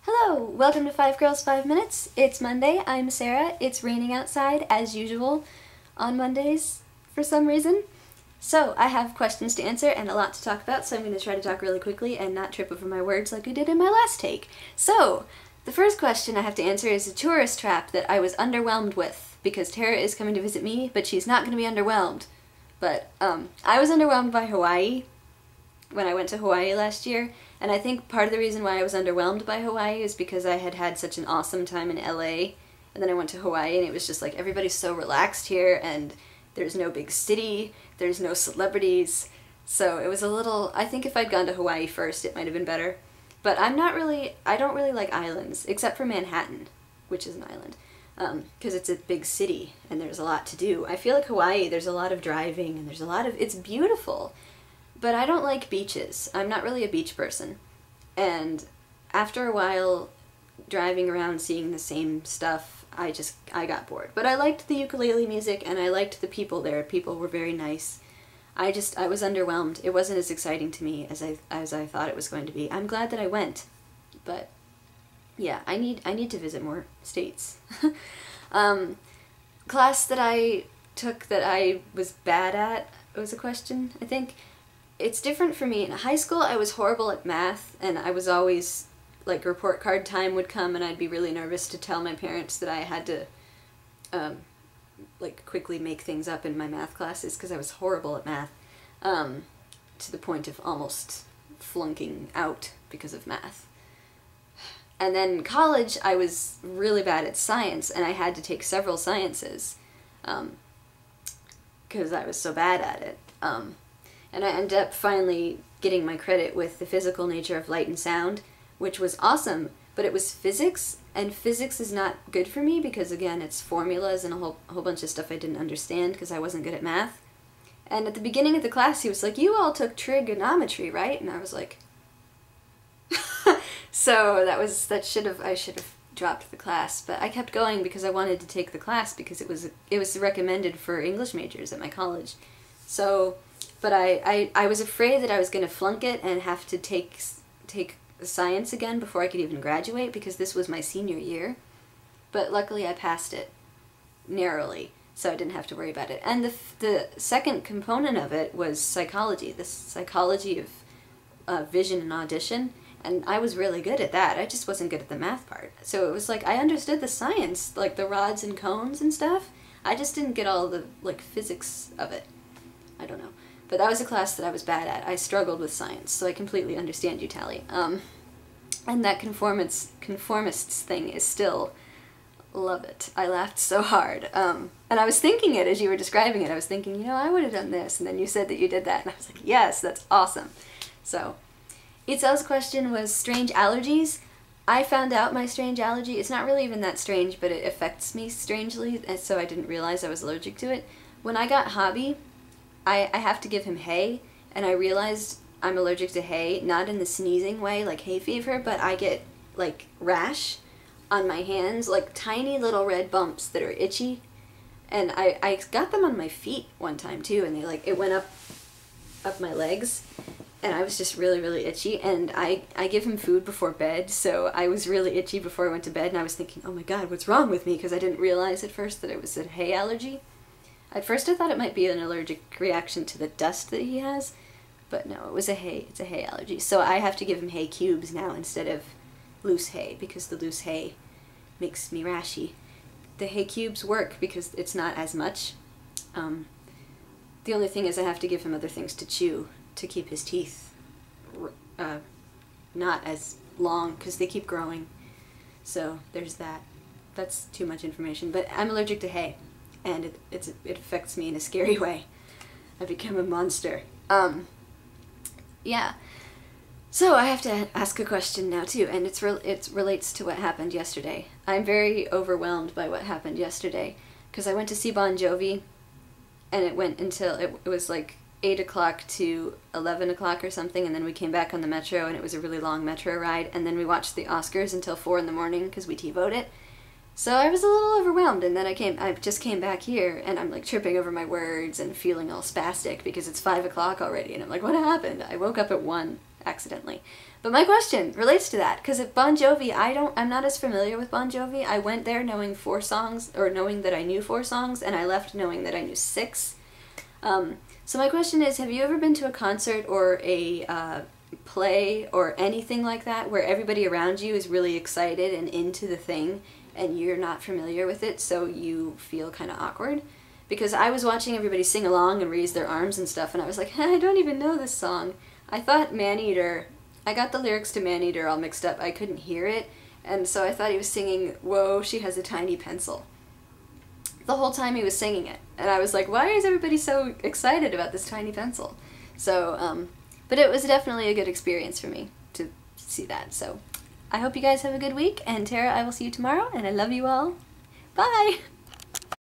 Hello! Welcome to 5 Girls 5 Minutes. It's Monday, I'm Sarah. It's raining outside, as usual, on Mondays, for some reason. So, I have questions to answer and a lot to talk about, so I'm going to try to talk really quickly and not trip over my words like we did in my last take. So, the first question I have to answer is a tourist trap that I was underwhelmed with, because Tara is coming to visit me, but she's not going to be underwhelmed. But, I was underwhelmed by Hawaii when I went to Hawaii last year, and I think part of the reason why I was underwhelmed by Hawaii is because I had had such an awesome time in LA, and then I went to Hawaii and it was just like, everybody's so relaxed here, and there's no big city, there's no celebrities, so it was a little, I think if I'd gone to Hawaii first it might have been better. But I don't really like islands, except for Manhattan, which is an island, because it's a big city and there's a lot to do. I feel like Hawaii, there's a lot of driving and there's a lot of, it's beautiful. But I don't like beaches. I'm not really a beach person. And after a while driving around seeing the same stuff, I got bored. But I liked the ukulele music and I liked the people there. People were very nice. I was underwhelmed. It wasn't as exciting to me as I thought it was going to be. I'm glad that I went. But yeah, I need to visit more states. Class that I took that I was bad at was a question, I think. It's different for me. In high school, I was horrible at math, and I was always, like, report card time would come, and I'd be really nervous to tell my parents that I had to, like, quickly make things up in my math classes, because I was horrible at math, to the point of almost flunking out because of math. And then in college, I was really bad at science, and I had to take several sciences, because I was so bad at it. And I ended up finally getting my credit with the physical nature of light and sound, which was awesome, but it was physics, and physics is not good for me because, again, it's formulas and a whole bunch of stuff I didn't understand because I wasn't good at math. And at the beginning of the class, he was like, "You all took trigonometry, right?" And I was like, so I should have dropped the class, but I kept going because I wanted to take the class because it was recommended for English majors at my college. So, but I was afraid that I was going to flunk it and have to take science again before I could even graduate because this was my senior year. But luckily I passed it narrowly, so I didn't have to worry about it. And the second component of it was psychology, the psychology of vision and audition, and I was really good at that. I just wasn't good at the math part. So it was like I understood the science, like the rods and cones and stuff. I just didn't get all the, like, physics of it. I don't know. But that was a class that I was bad at. I struggled with science, so I completely understand you, Tally. And that conformists thing is still, love it. I laughed so hard. And I was thinking it as you were describing it. I was thinking, you know, I would have done this, and then you said that you did that, and I was like, yes, that's awesome. So, Itzel's question was strange allergies. I found out my strange allergy. It's not really even that strange, but it affects me strangely, and so I didn't realize I was allergic to it. When I got Hobby, I have to give him hay, and I realized I'm allergic to hay, not in the sneezing way, like hay fever, but I get, like, rash on my hands, like tiny little red bumps that are itchy, and I got them on my feet one time, too, and it went up my legs, and I was just really, really itchy, and I give him food before bed, so I was really itchy before I went to bed, and I was thinking, oh my god, what's wrong with me, because I didn't realize at first that it was a hay allergy. At first I thought it might be an allergic reaction to the dust that he has, but no, it's a hay allergy. So I have to give him hay cubes now instead of loose hay, because the loose hay makes me rashy. The hay cubes work because it's not as much. The only thing is I have to give him other things to chew to keep his teeth not as long, because they keep growing. So there's that. That's too much information, but I'm allergic to hay. And it affects me in a scary way. I become a monster. Yeah. So I have to ask a question now too, and it relates to what happened yesterday. I'm very overwhelmed by what happened yesterday, because I went to see Bon Jovi, and it went until, it was like 8 o'clock to 11 o'clock or something, and then we came back on the metro, and it was a really long metro ride, and then we watched the Oscars until 4 in the morning, because we TiVoed it. So I was a little overwhelmed, and then I just came back here, and I'm like tripping over my words and feeling all spastic because it's 5 o'clock already, and I'm like, what happened? I woke up at 1 accidentally. But my question relates to that, because at Bon Jovi, I'm not as familiar with Bon Jovi. I went there knowing 4 songs, or knowing that I knew 4 songs, and I left knowing that I knew 6. So my question is, have you ever been to a concert or a play or anything like that where everybody around you is really excited and into the thing and you're not familiar with it, so you feel kind of awkward? Because I was watching everybody sing along and raise their arms and stuff, and I was like, I don't even know this song. I thought Maneater, I got the lyrics to Maneater all mixed up. I couldn't hear it, and so I thought he was singing, "Whoa, she has a tiny pencil," the whole time he was singing it. And I was like, why is everybody so excited about this tiny pencil? So, but it was definitely a good experience for me to see that. So I hope you guys have a good week, and Tara, I will see you tomorrow, and I love you all. Bye!